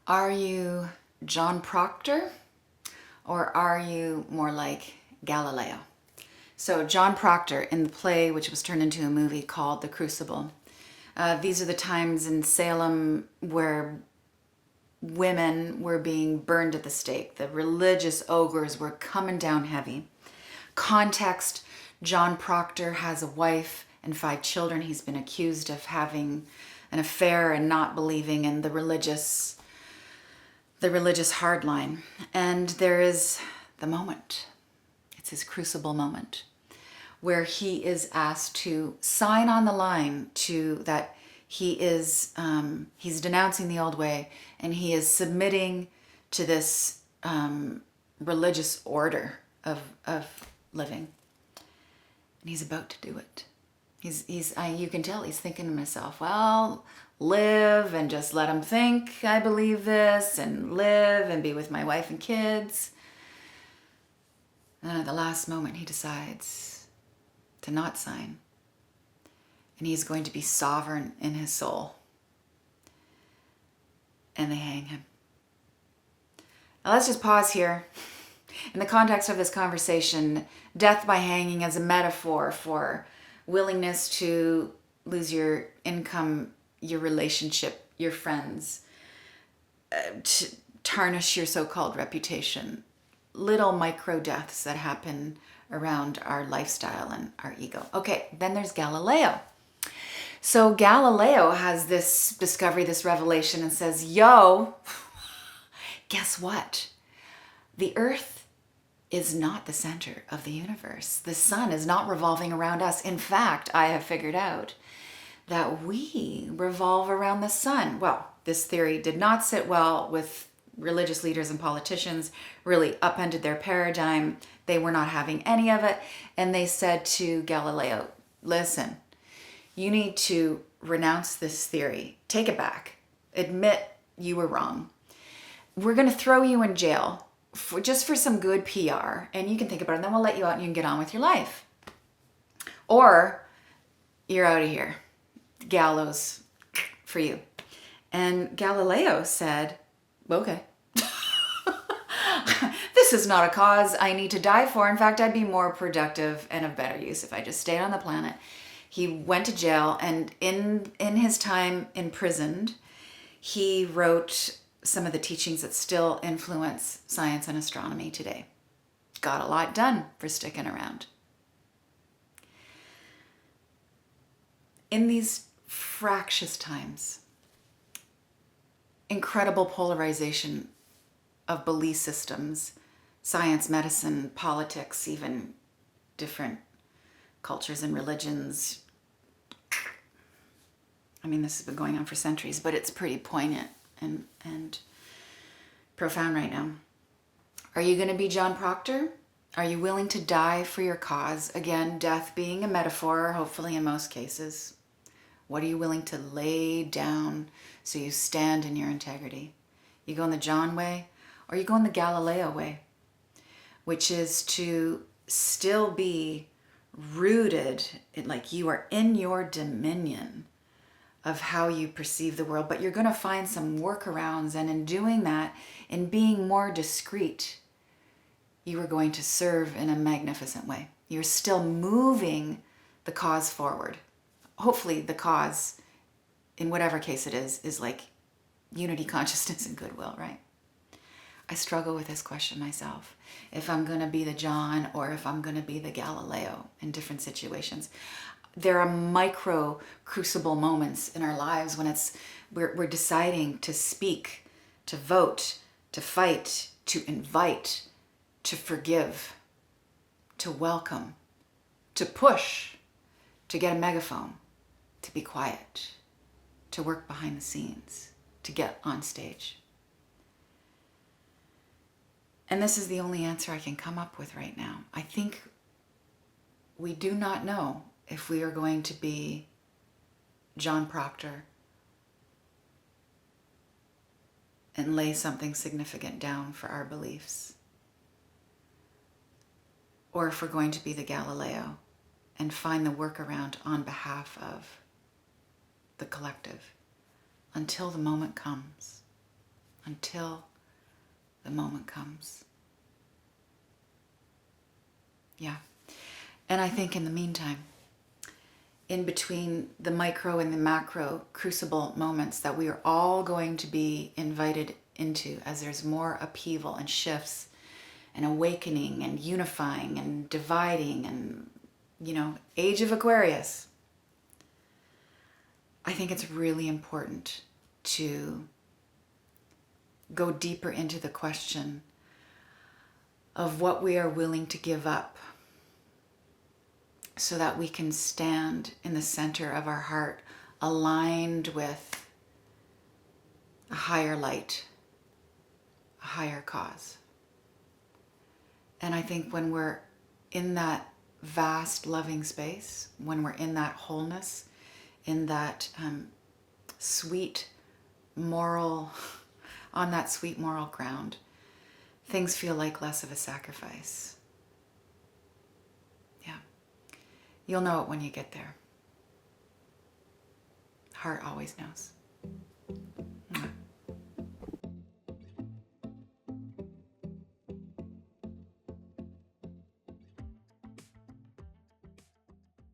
Are you John Proctor or are you more like Galileo? So John Proctor in the play, which was turned into a movie called The Crucible. These are the times in Salem where women were being burned at the stake. The religious ogres were coming down heavy. Context, John Proctor has a wife and 5 children. He's been accused of having an affair and not believing in the religious hardline. And there is the moment. It's his crucible moment where he is asked to sign on the line to that he is he's denouncing the old way and he is submitting to this religious order of living, and he's about to do it. You can tell he's thinking to himself, well, live and just let him think I believe this, and live and be with my wife and kids. And at the last moment, he decides to not sign. And he's going to be sovereign in his soul. And they hang him. Now let's just pause here. In the context of this conversation, death by hanging is a metaphor for willingness to lose your income, your relationship, your friends, to tarnish your so-called reputation. Little micro deaths that happen around our lifestyle and our ego. Okay, then there's Galileo. So Galileo has this discovery, this revelation, and says, yo, guess what? The earth is not the center of the universe. The sun is not revolving around us. In fact, I have figured out that we revolve around the sun. Well, this theory did not sit well with religious leaders and politicians, really upended their paradigm. They were not having any of it. And they said to Galileo, listen, you need to renounce this theory. Take it back. Admit you were wrong. We're going to throw you in jail just for some good PR. And you can think about it. And then we'll let you out and you can get on with your life. Or you're out of here. Gallows for you. And Galileo said, okay. This is not a cause I need to die for. In fact, I'd be more productive and of better use if I just stayed on the planet. He went to jail, and in his time imprisoned, he wrote some of the teachings that still influence science and astronomy today. Got a lot done for sticking around. In these fractious times, incredible polarization of belief systems, science, medicine, politics, even different cultures and religions. I mean, this has been going on for centuries, but it's pretty poignant and profound right now. Are you going to be John Proctor? Are you willing to die for your cause? Again, death being a metaphor, hopefully in most cases. What are you willing to lay down so you stand in your integrity? You go in the John way, or you go in the Galileo way, which is to still be rooted in, like, you are in your dominion of how you perceive the world, but you're going to find some workarounds, and in doing that, in being more discreet, you are going to serve in a magnificent way. You're still moving the cause forward. Hopefully the cause, in whatever case it is like unity, consciousness, and goodwill, right? I struggle with this question myself. If I'm going to be the John or if I'm going to be the Galileo in different situations. There are micro crucible moments in our lives when we're deciding to speak, to vote, to fight, to invite, to forgive, to welcome, to push, to get a megaphone, to be quiet, to work behind the scenes, to get on stage. And this is the only answer I can come up with right now. I think we do not know if we are going to be John Proctor and lay something significant down for our beliefs, or if we're going to be the Galileo and find the workaround on behalf of the collective until the moment comes. until the moment comes. Yeah. And I think in the meantime, in between the micro and the macro crucible moments that we are all going to be invited into as there's more upheaval and shifts and awakening and unifying and dividing and, age of Aquarius, I think it's really important to go deeper into the question of what we are willing to give up so that we can stand in the center of our heart, aligned with a higher light, a higher cause. And I think when we're in that vast loving space, when we're in that wholeness, in that sweet moral, on that sweet moral ground, things feel like less of a sacrifice. Yeah. You'll know it when you get there. Heart always knows.